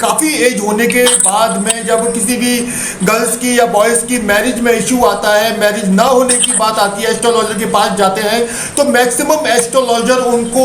काफ़ी एज होने के बाद में जब किसी भी गर्ल्स की या बॉयज़ की मैरिज में इशू आता है, मैरिज ना होने की बात आती है, एस्ट्रोलॉजर के पास जाते हैं, तो मैक्सिमम एस्ट्रोलॉजर उनको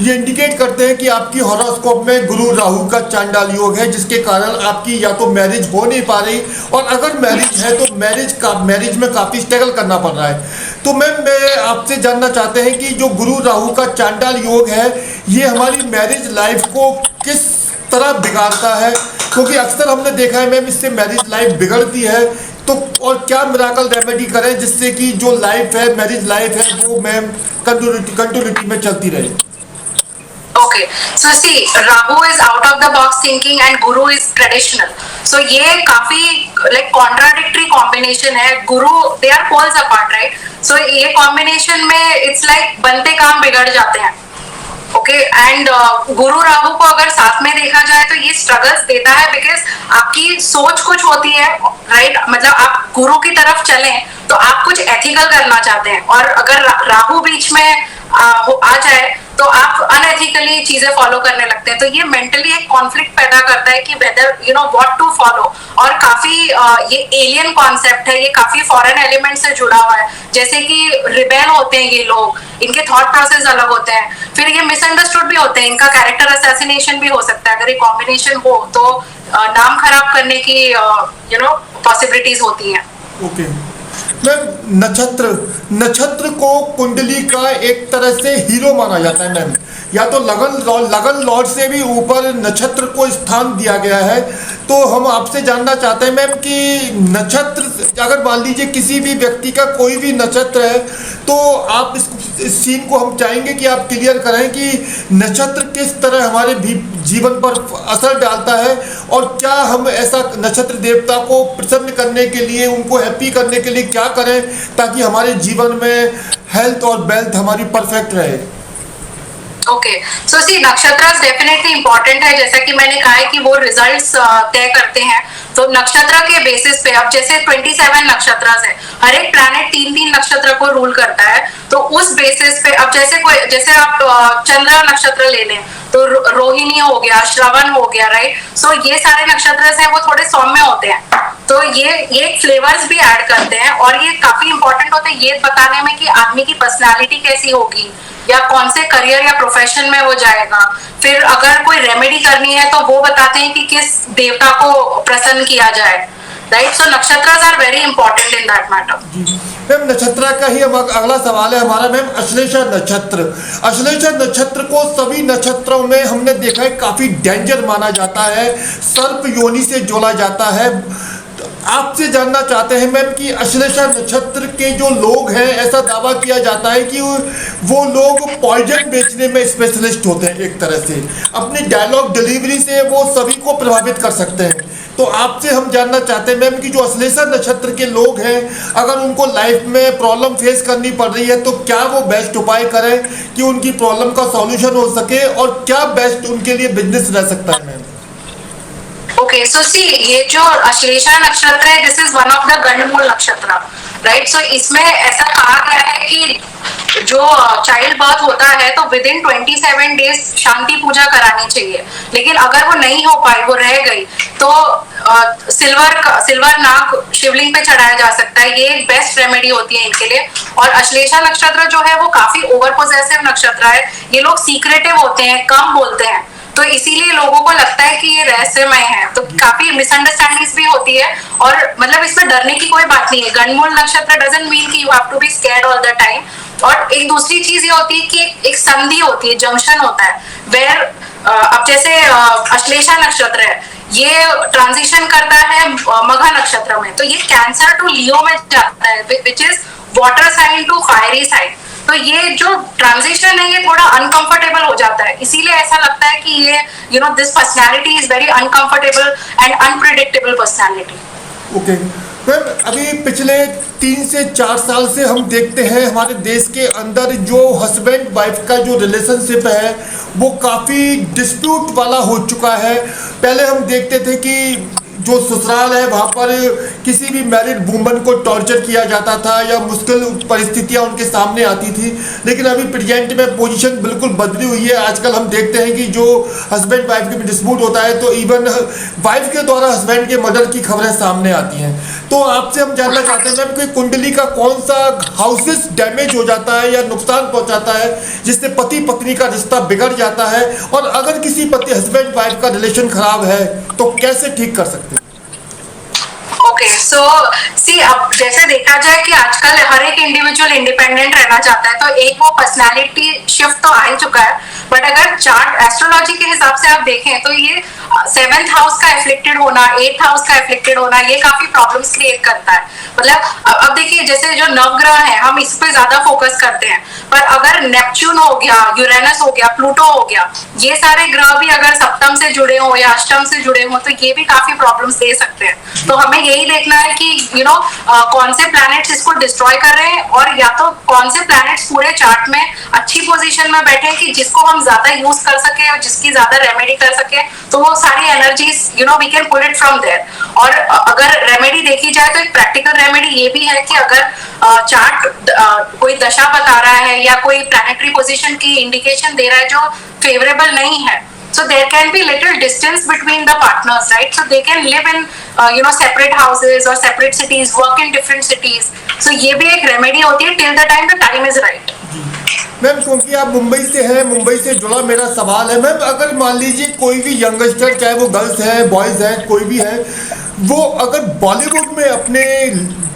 ये इंडिकेट करते हैं कि आपकी हॉरोस्कोप में गुरु राहु का चांडाल योग है, जिसके कारण आपकी या तो मैरिज हो नहीं पा रही, और अगर मैरिज है तो मैरिज में काफ़ी स्ट्रगल करना पड़ रहा है। तो मैं आपसे जानना चाहते हैं कि जो गुरु राहु का चांडाल योग है, ये हमारी मैरिज लाइफ को किस तरह बिगाड़ता है? क्योंकि अक्सर हमने देखा है मैम, इससे मैरिज लाइफ बिगड़ती है। तो और क्या मिराकल रेमेडी करें जिससे कि जो लाइफ है, मैरिज लाइफ है, वो मैम कंटिन्यूटी में चलती रहे? Okay, so see, Rahu is out of the box thinking and Guru is traditional. So ये काफी like contradictory combination है। Guru, they are poles apart, right? So ये combination में it's like बनते काम बिगड़ जाते हैं। ओके, एंड गुरु राहु को अगर साथ में देखा जाए तो ये स्ट्रगल्स देता है, बिकॉज आपकी सोच कुछ होती है, राइट। मतलब आप गुरु की तरफ चलें तो आप कुछ एथिकल करना चाहते हैं, और अगर राहु बीच में आ जाए तो आप अनएथिकली चीजें फॉलो करने लगते हैं। तो ये मेंटली एक कॉन्फ्लिक्ट पैदा करता है कि whether you know what to follow. और काफी ये एलियन कॉन्सेप्ट है, ये काफी फॉरेन एलिमेंट से जुड़ा हुआ है। जैसे कि रिबेल होते हैं ये लोग, इनके थॉट प्रोसेस अलग होते हैं, फिर ये मिसअंडरस्टूड भी होते हैं, इनका कैरेक्टर असैसिनेशन भी हो सकता है। अगर ये कॉम्बिनेशन हो तो नाम खराब करने की पॉसिबिलिटीज होती हैं। ओके, मैम नक्षत्र को कुंडली का एक तरह से हीरो माना जाता है मैम, या तो लगन लॉर्ड से भी ऊपर नक्षत्र को स्थान दिया गया है। तो हम आपसे जानना चाहते हैं मैम कि नक्षत्र, अगर मान लीजिए किसी भी व्यक्ति का कोई भी नक्षत्र है, तो आप इस सीन को हम चाहेंगे कि आप क्लियर करें कि नक्षत्र किस तरह हमारे जीवन पर असर डालता है, और क्या हम ऐसा नक्षत्र देवता को प्रसन्न करने के लिए, उनको हैप्पी करने के लिए क्या करें ताकि हमारे जीवन में हेल्थ और वेल्थ हमारी परफेक्ट रहे। ओके, सो सी नक्षत्र डेफिनेटली इंपॉर्टेंट है, जैसा कि मैंने कहा है कि वो रिजल्ट्स तय करते हैं। तो नक्षत्र के बेसिस पे, अब जैसे 27 नक्षत्र है, हर एक प्लैनेट 3-3 नक्षत्र को रूल करता है। तो उस बेसिस पे अब जैसे आप चंद्र नक्षत्र ले लें तो रोहिणी हो गया, श्रवण हो गया, राइट। सो ये सारे नक्षत्र हैं वो थोड़े सौम्य होते हैं, तो ये फ्लेवर्स भी ऐड करते हैं, और ये काफी इंपॉर्टेंट होते हैं ये बताने में कि आदमी की पर्सनालिटी कैसी होगी, या कौन से करियर या प्रोफेशन में वो जाएगा। फिर अगर कोई रेमेडी करनी है तो वो बताते हैं कि किस देवता को प्रसन्न किया जाए, right. So nakshatra are very important in that matter. Ma'am नक्षत्र का ही अब अगला सवाल है हमारा मैम, अश्लेषा नक्षत्र को सभी नक्षत्रों में हमने देखा है काफी डेंजर माना जाता है, सर्प योनि से जोड़ा जाता है। आपसे जानना चाहते हैं मैम कि अश्लेषा नक्षत्र के जो लोग हैं, ऐसा दावा किया जाता है कि वो लोग पॉइजन बेचने में स्पेशलिस्ट होते हैं, एक तरह से अपनी डायलॉग डिलीवरी से वो सभी को प्रभावित कर सकते हैं। तो आपसे हम जानना चाहते हैं मैम कि जो अश्लेषा नक्षत्र के लोग हैं, अगर उनको लाइफ में प्रॉब्लम फेस करनी पड़ रही है तो क्या वो बेस्ट उपाय करें कि उनकी प्रॉब्लम का सॉल्यूशन हो सके, और क्या बेस्ट उनके लिए बिजनेस रह सकता है मैम? ओके, सो सी ये जो अश्लेषा नक्षत्र है, this is one of the gandmool nakshatra, right. सो इसमें ऐसा कहा गया है कि जो चाइल्ड बर्थ होता है तो विद इन 27 डेज शांति पूजा करानी चाहिए, लेकिन अगर वो नहीं हो पाई, वो रह गई, तो सिल्वर नाग शिवलिंग पे चढ़ाया जा सकता है। ये एक बेस्ट रेमेडी होती है इनके लिए। और अश्लेषा नक्षत्र जो है वो काफी ओवर पोजेसिव नक्षत्र है, ये लोग सीक्रेटिव होते हैं, कम बोलते हैं, तो इसीलिए लोगों को लगता है कि ये रहस्यमय है, तो काफी मिसअंडरस्टैंडिंग्स भी होती है। और मतलब इसमें डरने की कोई बात नहीं है। गंडमूल नक्षत्र डजंट मीन कि you have to be scared all the time. और एक दूसरी चीज ये होती है कि एक संधि होती है, जंक्शन होता है, वेयर अब जैसे अश्लेषा नक्षत्र है, ये ट्रांजिशन करता है मघा नक्षत्र में, तो ये कैंसर टू लियो में जाता है, which is water sign to fiery sign. तो ये जो ट्रांजिशन है ये थोड़ा अनकंफर्टेबल हो जाता है, इसीलिए ऐसा लगता है कि ये this personality is very uncomfortable and unpredictable personality. Okay ma'am, अभी पिछले 3 से 4 साल से हम देखते हैं हमारे देश के अंदर जो हस्बैंड वाइफ का जो रिलेशनशिप है वो काफ़ी डिस्प्यूट वाला हो चुका है। पहले हम देखते थे कि जो ससुराल है वहाँ पर किसी भी मैरिड वुमन को टॉर्चर किया जाता था या मुश्किल परिस्थितियाँ उनके सामने आती थी, लेकिन अभी प्रेजेंट में पोजीशन बिल्कुल बदली हुई है। आजकल हम देखते हैं कि जो हस्बैंड वाइफ के डिस्प्यूट होता है तो इवन वाइफ के द्वारा हस्बैंड के मर्डर की खबरें सामने आती हैं। तो आपसे हम जानना चाहते हैं मैम कि कुंडली का कौन सा हाउसेस डैमेज हो जाता है या नुकसान पहुँचाता है जिससे पति पत्नी का रिश्ता बिगड़ जाता है, और अगर किसी पति हस्बैंड वाइफ का रिलेशन खराब है तो कैसे ठीक कर सकते हैं? ओके, सो सी अब जैसे देखा जाए कि आजकल हर एक इंडिविजुअल इंडिपेंडेंट रहना चाहता है, तो एक वो पर्सनालिटी शिफ्ट तो आ ही चुका है। बट अगर चार्ट एस्ट्रोलॉजी के हिसाब से आप देखें तो ये 7th हाउस का एफ्लिक्टेड होना, 8th हाउस का एफ्लिक्टेड होना, ये काफी प्रॉब्लम्स क्रिएट करता है। मतलब अब देखिए जैसे जो नवग्रह है हम इस पे ज्यादा फोकस करते हैं, पर अगर नेपच्यून हो गया, यूरेनस हो गया, प्लूटो हो गया, ये सारे ग्रह भी अगर सप्तम से जुड़े हो या अष्टम से जुड़े हो तो ये भी काफी प्रॉब्लम्स दे सकते हैं। तो हमें यही देखना है कि कौन से प्लैनेट्स इसको डिस्ट्रॉय कर रहे हैं, और या तो कौन से प्लैनेट्स पूरे चार्ट में अच्छी पोजीशन में बैठे हैं कि जिसको हम ज्यादा यूज कर सके और जिसकी ज्यादा रेमेडी कर सके, तो वो सारी energies we can pull it from there. और अगर रेमेडी देखी जाए तो एक प्रैक्टिकल रेमेडी ये भी है कि अगर चार्ट कोई दशा बता रहा है या कोई प्लैनेटरी पोजीशन की इंडिकेशन दे रहा है जो फेवरेबल नहीं है, so there can be little distance between the partners, right? So they can live in separate houses or separate cities, work in different cities. So ये भी एक रेमेडी होती है till the time is right. Ma'am, क्योंकि आप मुंबई से हैं, मुंबई से जुड़ा मेरा सवाल है मैम, अगर मान लीजिए कोई भी यंगस्टर, चाहे वो गर्ल्स हैं बॉयज़ हैं कोई भी है, वो अगर बॉलीवुड में अपने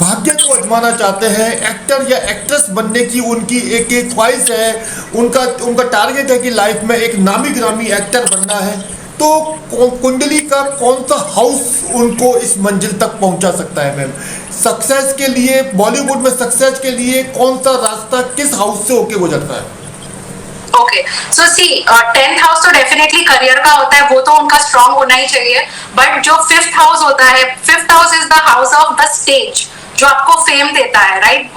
भाग्य को आजमाना चाहते हैं, एक्टर या एक्ट्रेस बनने की उनकी एक ख्वाहिश है, उनका उनका टारगेट है कि लाइफ में एक नामी गिरामी एक्टर बनना है, तो कुंडली का कौन सा हाउस उनको इस मंजिल तक पहुंचा सकता है मैम? सक्सेस के लिए, बॉलीवुड में सक्सेस के लिए कौन सा रास्ता किस हाउस से होके गुजरता है? ओके, सो सी 10th हाउस तो डेफिनेटली करियर का होता है, वो तो उनका स्ट्रांग होना ही चाहिए। बट जो 5th हाउस होता है, 5th house is the house of the stage, जो आपको फेम देता है, right?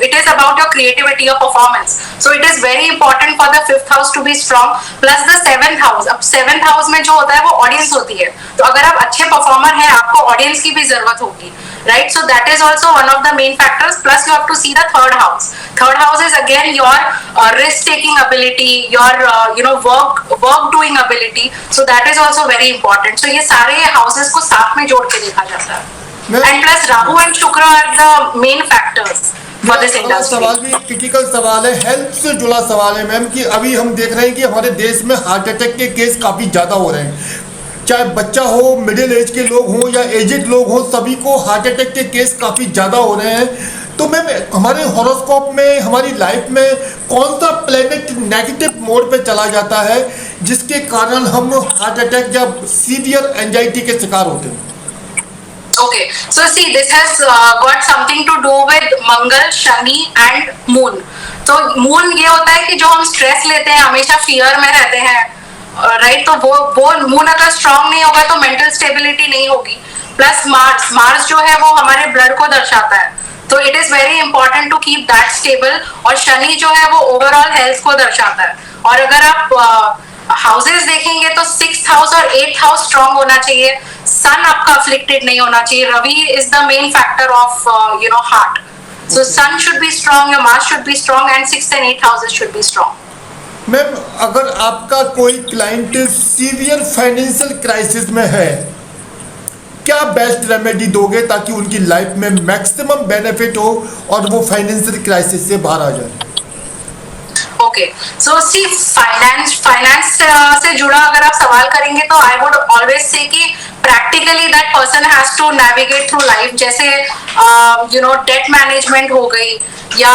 It is about your creativity, your performance. So it is very important for the 5th house to be strong. Plus the 7th house, अब 7th house में जो होता है वो ऑडियंस होती है, तो अगर आप अच्छे परफॉर्मर हैं, आपको ऑडियंस की भी जरूरत होगी, right? So that is also one of the main factors. Plus you have to see the 3rd house. 3rd house is again your risk taking ability, your work doing ability. So that is also very important. So ये सारे houses को साथ में जोड़ के देखा जाता है। And plus Rahu and Shukra are the main factors for this industry. सवाल भी क्रिटिकल सवाल है, हेल्थ से जुड़ा सवाल है मैम, कि अभी हम देख रहे हैं कि हमारे देश में हार्ट अटैक के केस काफ़ी ज़्यादा हो रहे हैं, चाहे बच्चा हो, मिडिल एज के लोग हों या एजेड लोग हों, सभी को हार्ट अटैक के केस काफ़ी ज़्यादा हो रहे हैं। तो मैम हमारे हॉरोस्कोप में, हमारी लाइफ में कौन सा प्लेनेट नेगेटिव मोड पे चला जाता है जिसके कारण हम हार्ट अटैक या सीवियर एंजाइटी के शिकार होते हैं? Okay, so see, this has got something to do with Mangal, Shani and moon. तो मून ये होता है कि जो हम स्ट्रेस लेते हैं, हमेशा फियर में रहते हैं, राइट? तो वो मून अगर स्ट्रांग नहीं होगा तो मेंटल स्टेबिलिटी नहीं होगी। प्लस मार्स जो है वो हमारे ब्लड को दर्शाता है, तो it is very important to keep that stable. और शनि जो है वो ओवरऑल हेल्थ को दर्शाता है। और अगर आप हाउसेस देखेंगे तो 6th हाउस और 8th हाउस स्ट्रांग होना चाहिए, सन आपका अफ्लिक्टेड नहीं होना चाहिए। Ravi is the main factor of heart, so sun should be strong, your mars should be strong and 6th and 8th houses should be strong. Ma'am अगर आपका कोई क्लाइंट सीवियर फाइनेंशियल क्राइसिस में है, क्या बेस्ट रेमेडी दोगे ताकि उनकी life में मैक्सिमम बेनिफिट हो और वो फाइनेंशियल क्राइसिस से बाहर आ जाए? ओके, सो सी फाइनेंस से जुड़ा अगर आप सवाल करेंगे तो आई वुड ऑलवेज से कि practically that person has to navigate through life. जैसे डेट मैनेजमेंट हो गई या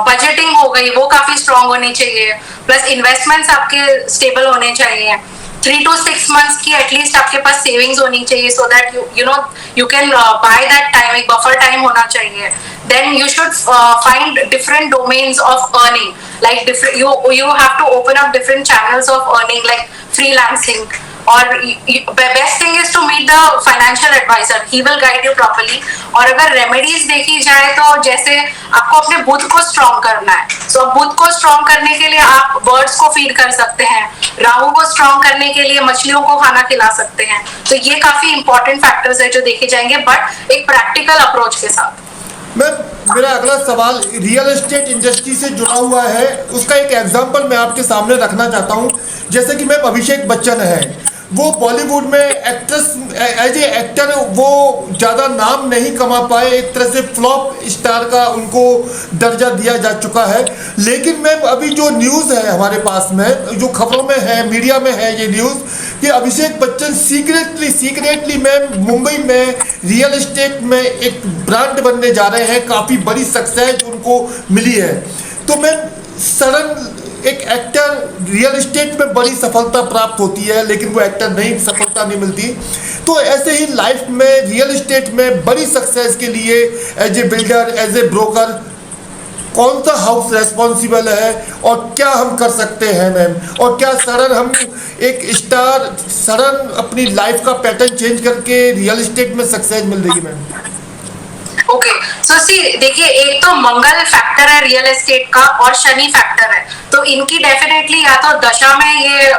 बजटिंग हो गई, वो काफी स्ट्रांग होनी चाहिए। प्लस इन्वेस्टमेंट्स आपके स्टेबल होने चाहिए। 3 to 6 months की एटलीस्ट आपके पास सेविंग्स होनी चाहिए, so that you can buy that time, एक बफर टाइम होना चाहिए। Then you should find different domains of earning, like you have to open up different channels of earning like freelancing, और best thing is to meet the financial advisor, he will guide you properly. और अगर remedies देखी जाए तो जैसे आपको अपने बुध को स्ट्रॉन्ग करना है, सो बुध को स्ट्रॉन्ग करने के लिए आप बर्ड्स को फीड कर सकते हैं, राहु को स्ट्रॉन्ग करने के लिए मछलियों को खाना खिला सकते हैं। तो ये काफी इंपॉर्टेंट फैक्टर्स है जो देखे जाएंगे, बट एक प्रैक्टिकल अप्रोच के साथ। मैम मेरा अगला सवाल रियल एस्टेट इंडस्ट्री से जुड़ा हुआ है, उसका एक एग्जांपल मैं आपके सामने रखना चाहता हूँ। जैसे कि मैम अभिषेक बच्चन है, वो बॉलीवुड में एज ए एक्टर वो ज़्यादा नाम नहीं कमा पाए, एक तरह से फ्लॉप स्टार का उनको दर्जा दिया जा चुका है। लेकिन मैम अभी जो न्यूज़ है हमारे पास में, जो खबरों में है, मीडिया में है ये न्यूज़ कि अभिषेक बच्चन सीक्रेटली मैम मुंबई में रियल एस्टेट में एक ब्रांड बनने जा रहे हैं, काफ़ी बड़ी सक्सेस उनको मिली है। तो मैम सडन एक एक्टर रियल एस्टेट में बड़ी सफलता प्राप्त होती है, लेकिन वो एक्टर नहीं, सफलता नहीं मिलती। तो ऐसे ही लाइफ में रियल एस्टेट में बड़ी सक्सेस के लिए as a builder, as a broker, कौन सा हाउस रेस्पॉन्सिबल है और क्या हम कर सकते हैं मैम? और क्या सडन हम एक स्टार सडन अपनी लाइफ का पैटर्न चेंज करके रियल एस्टेट में सक्सेस मिल रही है मैम? ओके, सो सी देखिए, एक तो मंगल फैक्टर है रियल एस्टेट का और शनि फैक्टर है, तो इनकी डेफिनेटली या तो दशा में ये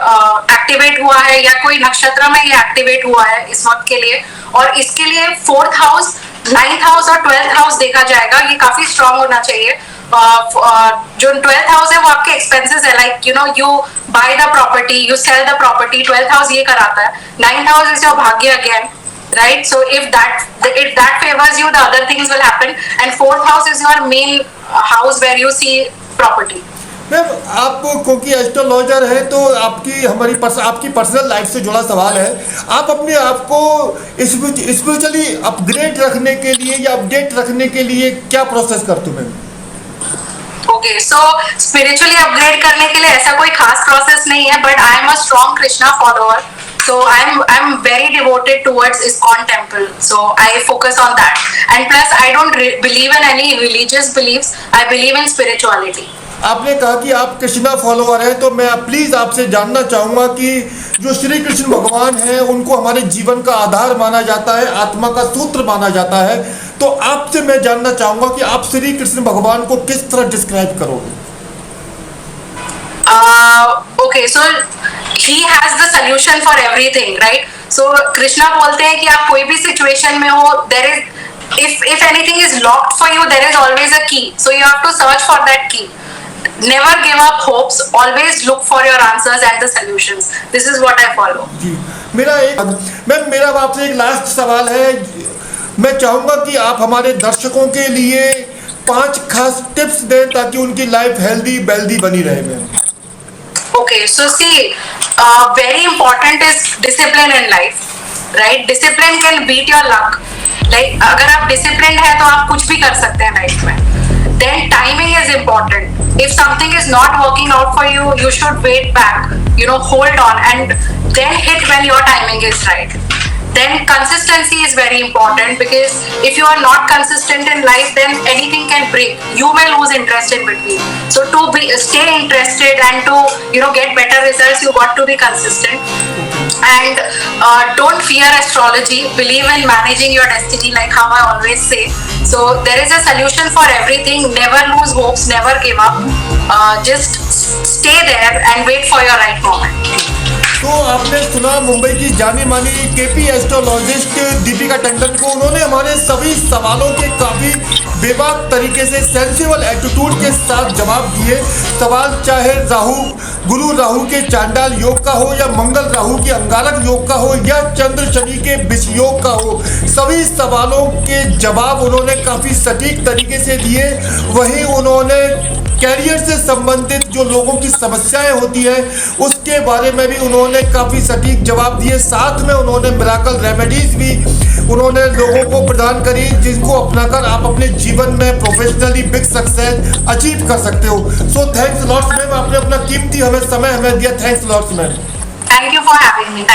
एक्टिवेट हुआ है या कोई नक्षत्र में ये एक्टिवेट हुआ है इस वक्त के लिए। और इसके लिए 4th हाउस, 9th हाउस और 12th हाउस देखा जाएगा, ये काफी स्ट्रांग होना चाहिए। जो 12th हाउस है वो आपके एक्सपेंसेस है, like you buy the property, you sell the property, 12th house ये कराता है। 9th हाउस इज योर भाग्य again, right? So if that favors you, the other things will happen, and 4th house is your main house where you see property. Ma'am आपको क्योंकि astrologer है तो आपकी personal life से जुड़ा सवाल है। आप अपने आप को स्पिरिचुअली अपग्रेड रखने के लिए या अपडेट रखने के लिए क्या प्रोसेस करते हो मैम? ओके, सो स्पिरिचुअली अपग्रेड करने के लिए ऐसा कोई खास प्रोसेस नहीं है, but I am a strong Krishna follower, so I'm very devoted towards ISKCON temple, so I focus on that, and plus I don't believe in any religious beliefs, I believe in spirituality. आपने कहा कि आप Krishna follower हैं, तो मैं please आपसे जानना चाहूंगा कि जो श्री कृष्ण भगवान हैं उनको हमारे जीवन का आधार माना जाता है, आत्मा का सूत्र माना जाता है, तो आपसे मैं जानना चाहूंगा कि आप श्री कृष्ण भगवान को किस तरह डिस्क्राइब करोगे? Okay, so he has the solution for everything, right? So Krishna बोलते हैं कि आप कोई भी सिचुएशन में हो, there is if anything is locked for you, there is always a key, so you have to search for that key. Never give up hopes, always look for your answers and the solutions. This is what I follow. जी, मेरा आपसे एक last सवाल है। मैं चाहूंगा कि आप हमारे दर्शकों के लिए 5 खास टिप्स दें ताकि उनकी लाइफ हेल्दी वेल्दी बनी रहे ma'am. Okay, so see, very important is discipline in life, right? Discipline can beat your luck. Like अगर आप disciplined है तो आप कुछ भी कर सकते हैं लाइफ में. Then timing is important. If something is not working out for you, you should wait back. Hold on and then hit when your timing is right. Then consistency is very important, because if you are not consistent in life, then anything can break. You may lose interest in between. So to stay interested and to get better results, you got to be consistent. And don't fear astrology. Believe in managing your destiny, like how I always say. So there is a solution for everything. Never lose hopes. Never give up. Just stay there and wait for your right moment. तो आपने सुना मुंबई की जानी मानी KP astrologist Deepika Tandon को। उन्होंने हमारे सभी सवालों के काफ़ी बेबाक तरीके से सेंसिबल एटीट्यूड के साथ जवाब दिए। सवाल चाहे गुरु राहु के चांडाल योग का हो, या मंगल राहु के अंगारक योग का हो, या चंद्र शनि के विष योग का हो, सभी सवालों के जवाब उन्होंने काफ़ी सटीक तरीके से दिए। वहीं उन्होंने कैरियर से संबंधित जो लोगों की समस्याएं होती हैं उसके बारे में भी उन्होंने काफ़ी सटीक जवाब दिए। साथ में उन्होंने मिराकल रेमेडीज भी उन्होंने लोगों को प्रदान करी, जिनको अपनाकर आप अपने जीवन में प्रोफेशनली बिग सक्सेस अचीव कर सकते हो। सो थैंक्स लॉट्स मैम, आपने अपना कीमती समय हमें दिया। Thanks lots ma'am. Thank you for having me.